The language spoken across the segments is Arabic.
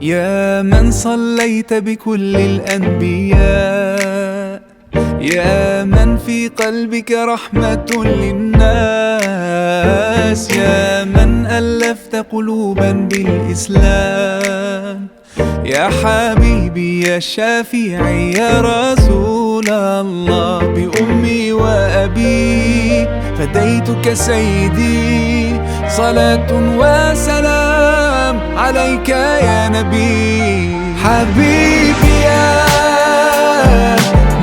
يا من صليت بكل الأنبياء، يا من في قلبك رحمة للناس، يا من ألفت قلوبا بالإسلام، يا حبيبي يا شافعي يا رسول الله، بأمي وأبي فديتك سيدي، صلاة وسلام عليك يا نبي. حبيبي يا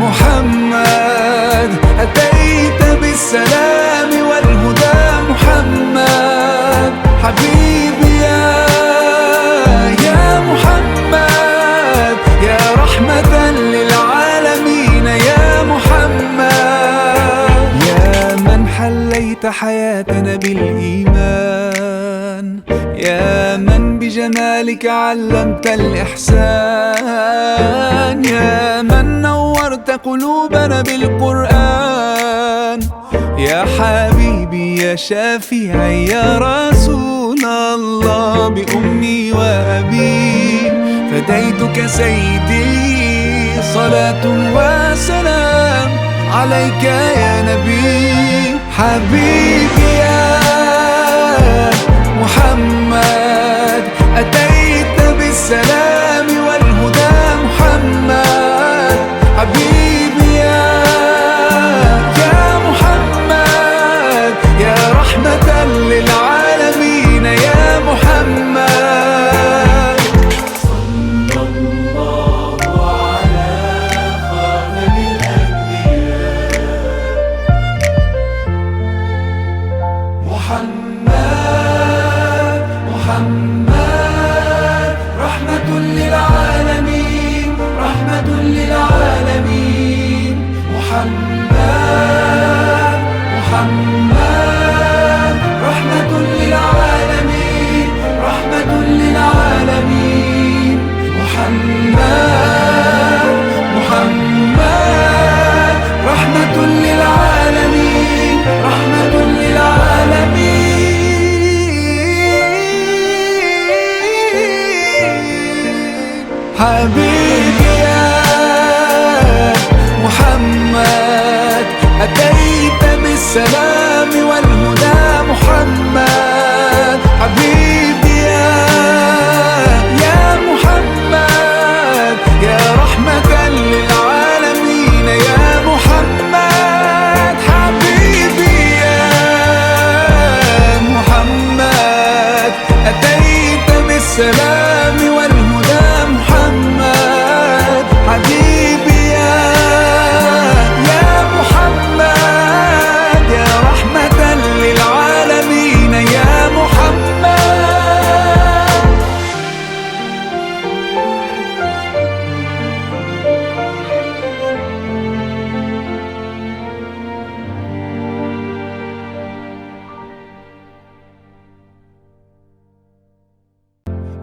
محمد أتيت بالسلام والهدى محمد، حبيبي يا محمد يا رحمة للعالمين يا محمد، يا من حليت حياتنا بالإيمان، يا من بجمالك علمت الإحسان، يا من نورت قلوبنا بالقرآن، يا حبيبي يا شافعي يا رسول الله، بأمي وأبي فديتك سيدي، صلاة وسلام عليك يا نبي. حبيبي يا محمد أتيت بالسلام والهدى محمد، حبيبي يا محمد يا رحمة للعالمين يا محمد. صلى الله على خاتم الأنبياء محمد، محمد رحمة للعالمين، رحمة للعالمين محمد، محمد رحمة للعالمين، رحمة للعالمين محمد، محمد رحمة للعالمين، رحمة للعالمين. حبيبي يا محمد أتيت بالسلام والهدى محمد، حبيبي يا محمد يا رحمة للعالمين يا محمد، حبيبي يا محمد أتيت بالسلام والهدى محمد، حبيبي يا محمد يا رحمة للعالمين يا محمد.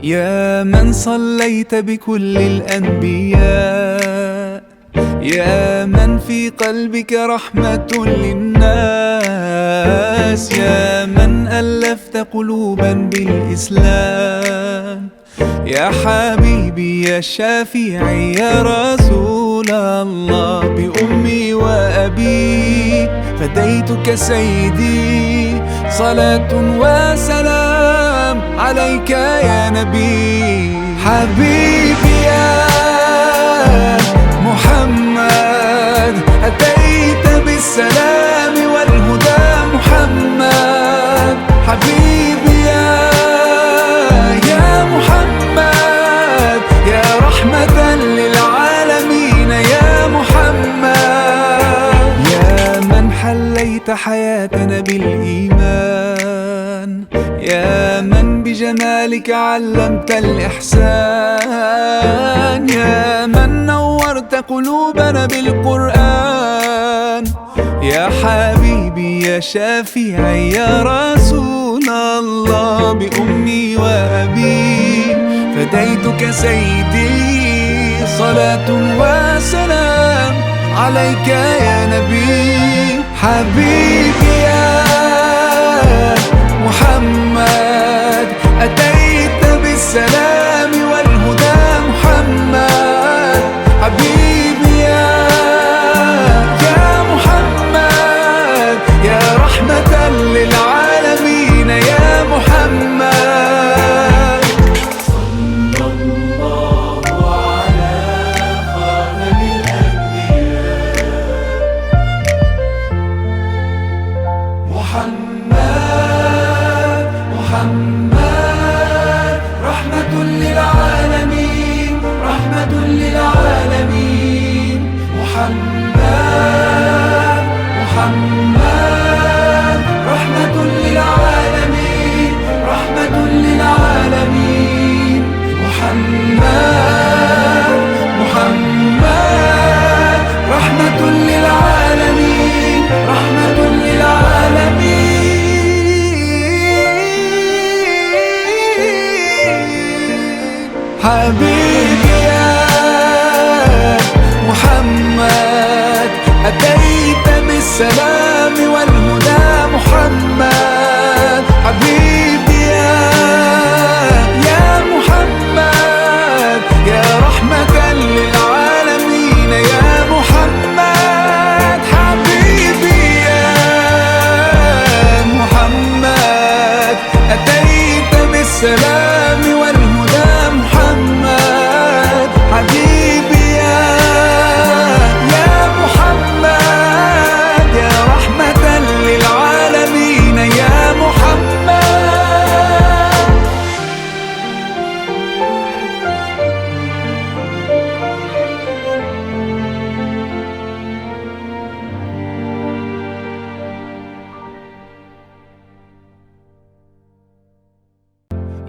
يا من صليت بكل الأنبياء، يا من في قلبك رحمة للناس، يا من ألفت قلوبا بالإسلام، يا حبيبي يا شافعي يا رسول الله، بأمي وأبي فديتك سيدي، صلاة وسلام عليك يا نبي. حبيبي يا محمد أتيت بالسلام والهدى محمد، حبيبي يا محمد يا رحمة للعالمين يا محمد، يا من حليت حياتنا بالإيمان، يا من بجمالك علمت الإحسان، يا من نورت قلوبنا بالقرآن، يا حبيبي يا شافعي يا رسول الله، بأمي وأبي فديتك سيدي، صلاة وسلام عليك يا نبي. حبيبي يا محمد أتيت بالسلام والهدى رحمة للعالمين. محمد محمد رحمة للعالمين، رحمة للعالمين. محمد محمد رحمة للعالمين، رحمة للعالمين. حبيبي يا محمد، أتيت بالسلام والهدى. محمد حبيبي يا محمد، يا رحمة للعالمين. يا محمد حبيبي يا محمد، أتيت بالسلام والهدى. محمد حبيبي يا محمد، يا رحمة للعالمين. يا محمد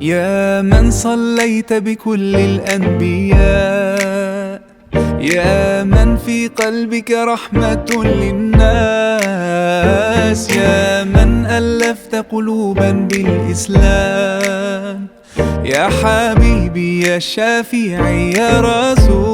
يا من صليت بكل الأنبياء، يا من في قلبك رحمة للناس، يا من ألفت قلوبا بالإسلام. يا حبيبي يا شافعي يا رسول